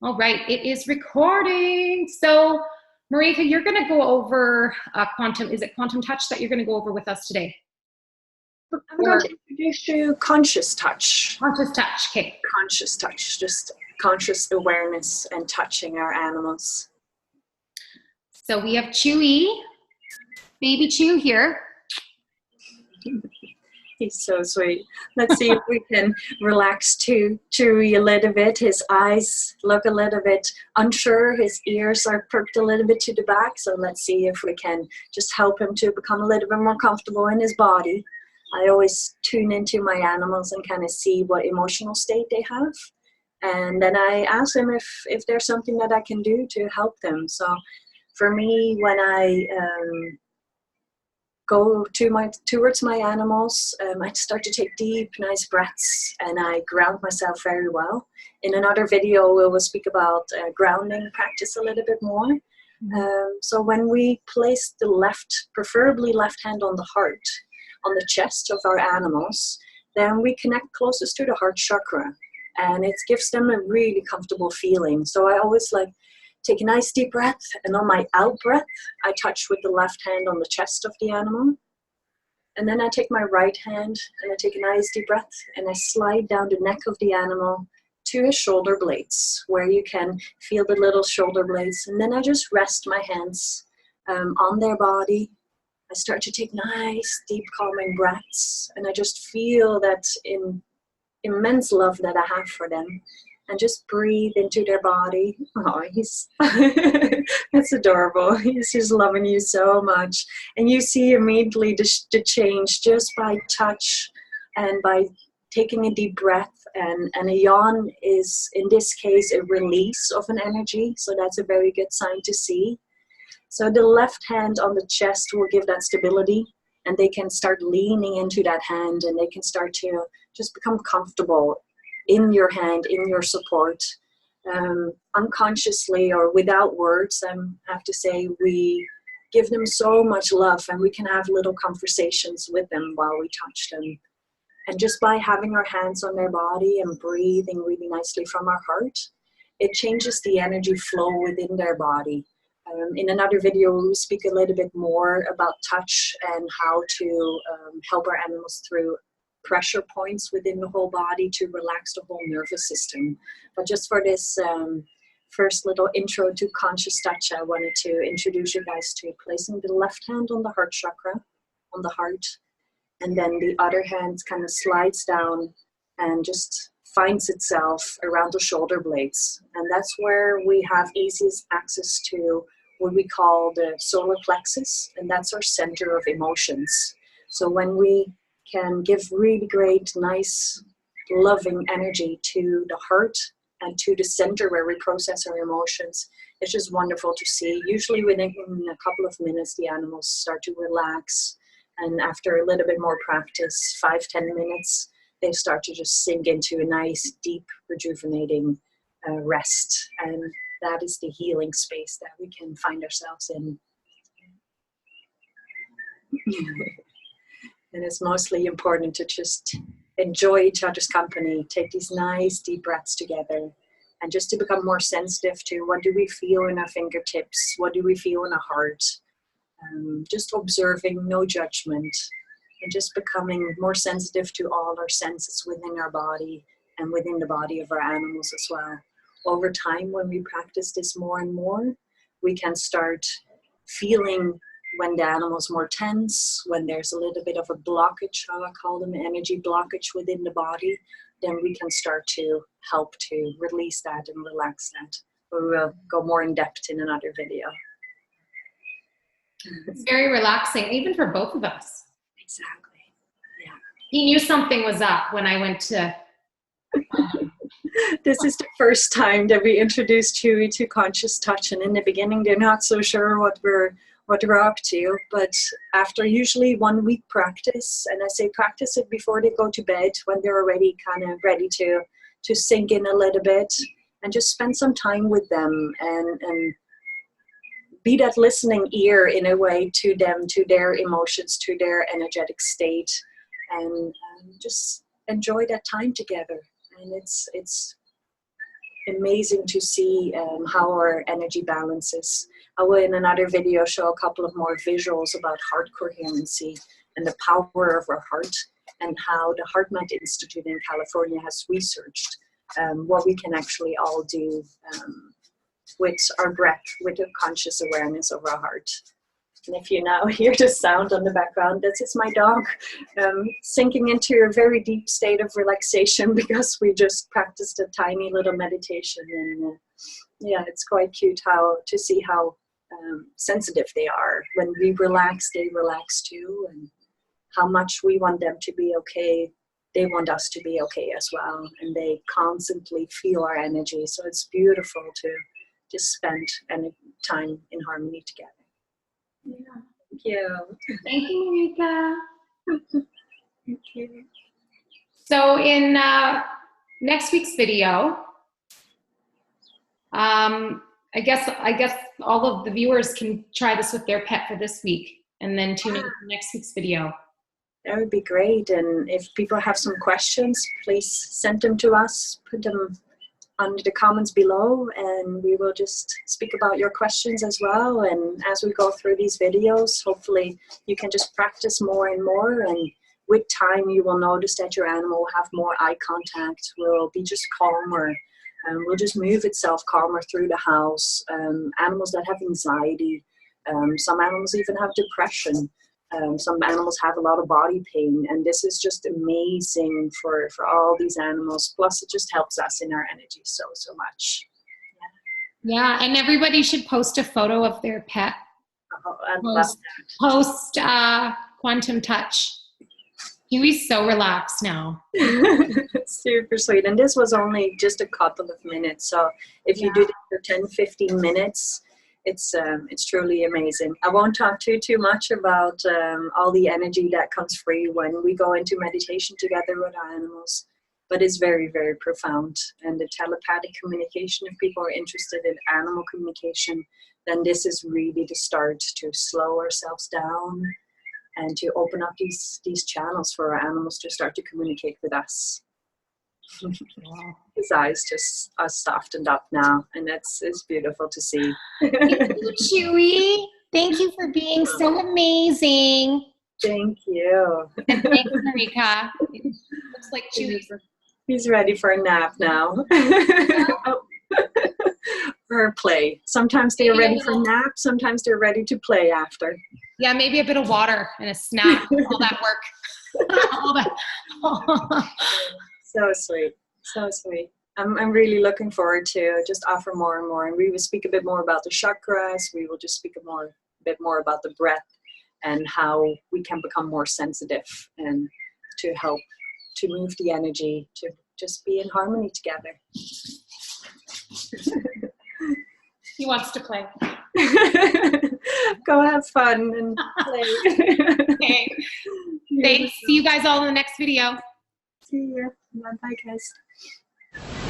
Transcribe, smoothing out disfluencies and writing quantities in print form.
All right, it is recording. So, Marieke, you're going to go over quantum. Is it quantum touch that you're going to go over with us today? I'm going to introduce you conscious touch. Conscious touch, okay. Conscious touch, just conscious awareness and touching our animals. So we have Chewy, baby Chew here. He's so sweet. Let's see if we can relax Chewy a little bit. His eyes look a little bit unsure. His ears are perked a little bit to the back. So let's see if we can just help him to become a little bit more comfortable in his body. I always tune into my animals and kind of see what emotional state they have. And then I ask them if there's something that I can do to help them. So for me, when I go towards my animals, I start to take deep, nice breaths, and I ground myself very well. In another video, we will speak about grounding practice a little bit more. So when we place the preferably left hand on the heart, on the chest of our animals, then we connect closest to the heart chakra, and it gives them a really comfortable feeling. So I always take a nice deep breath, and on my out breath, I touch with the left hand on the chest of the animal. And then I take my right hand and I take a nice deep breath and I slide down the neck of the animal to his shoulder blades, where you can feel the little shoulder blades. And then I just rest my hands on their body. I start to take nice, deep, calming breaths, and I just feel that immense love that I have for them, and just breathe into their body. Oh, that's adorable. He's just loving you so much. And you see immediately the change just by touch and by taking a deep breath. And a yawn is, in this case, a release of an energy. So that's a very good sign to see. So the left hand on the chest will give that stability, and they can start leaning into that hand, and they can start to just become comfortable in your hand, in your support. Unconsciously or without words, I have to say, we give them so much love, and we can have little conversations with them while we touch them. And just by having our hands on their body and breathing really nicely from our heart, it changes the energy flow within their body. In another video, we'll speak a little bit more about touch and how to help our animals through pressure points within the whole body to relax the whole nervous system. But just for this first little intro to conscious touch, I wanted to introduce you guys to placing the left hand on the heart chakra, on the heart, and then the other hand kind of slides down and just finds itself around the shoulder blades. And that's where we have easiest access to what we call the solar plexus, and that's our center of emotions. So when we can give really great, nice, loving energy to the heart and to the center where we process our emotions, it's just wonderful to see. Usually within a couple of minutes, the animals start to relax. And after a little bit more practice, 5-10 minutes, they start to just sink into a nice, deep, rejuvenating rest. And that is the healing space that we can find ourselves in. And it's mostly important to just enjoy each other's company, take these nice, deep breaths together, and just to become more sensitive to what do we feel in our fingertips, what do we feel in our heart. Just observing, no judgment, and just becoming more sensitive to all our senses within our body and within the body of our animals as well. Over time, when we practice this more and more, we can start feeling when the animal's more tense, when there's a little bit of a blockage, how I call them, energy blockage within the body, then we can start to help to release that and relax that. We will go more in depth in another video. It's very relaxing, even for both of us. Exactly. Yeah. He knew something was up when I went to... This is the first time that we introduced Chewy to conscious touch, and in the beginning they're not so sure what we're up to, but after usually 1 week practice, and I say practice it before they go to bed, when they're already kind of ready to sink in a little bit, and just spend some time with them and be that listening ear in a way to them, to their emotions, to their energetic state, and just enjoy that time together. And it's amazing to see how our energy balances. I will in another video show a couple of more visuals about heart coherency and the power of our heart, and how the HeartMath Institute in California has researched what we can actually all do with our breath, with a conscious awareness of our heart. And if you now hear the sound on the background, this is my dog sinking into a very deep state of relaxation because we just practiced a tiny little meditation. And yeah, it's quite cute to see how sensitive they are. When we relax, they relax too. And how much we want them to be okay, they want us to be okay as well. And they constantly feel our energy. So it's beautiful to just spend any time in harmony together. Yeah. Thank you. Thank you, Marieke. Thank you. So in next week's video, I guess all of the viewers can try this with their pet for this week, and then tune in for next week's video. That would be great. And if people have some questions, please send them to us. Put them under the comments below, and we will just speak about your questions as well. And as we go through these videos, hopefully you can just practice more and more, and with time you will notice that your animal will have more eye contact, will be just calmer, and will just move itself calmer through the house. Animals that have anxiety, some animals even have depression, some animals have a lot of body pain, and this is just amazing for all these animals. Plus, it just helps us in our energy so much. Yeah, and everybody should post a photo of their pet. Oh, I love that. Post Quantum Touch. Chewy's so relaxed now. Super sweet. And this was only just a couple of minutes. So if you do this for 10-15 minutes, it's truly amazing. I won't talk too much about all the energy that comes free when we go into meditation together with our animals, but it's very, very profound. And the telepathic communication, if people are interested in animal communication, then this is really the start to slow ourselves down and to open up these channels for our animals to start to communicate with us. Wow. His eyes just are softened up now, and it's beautiful to see. Thank you, Chewy. Thank you for being so amazing. Thank you. And thanks, Marieke. It looks like He's ready for a nap now. Or play. Sometimes they're ready for a nap, sometimes they're ready to play after. Yeah, maybe a bit of water and a snack, all that work. So sweet, so sweet. I'm really looking forward to just offer more and more, and we will speak a bit more about the chakras. We will just speak a bit more about the breath and how we can become more sensitive and to help to move the energy to just be in harmony together. He wants to play. Go have fun and play. Okay. Thanks. See you guys all in the next video. See ya. Bye, guys.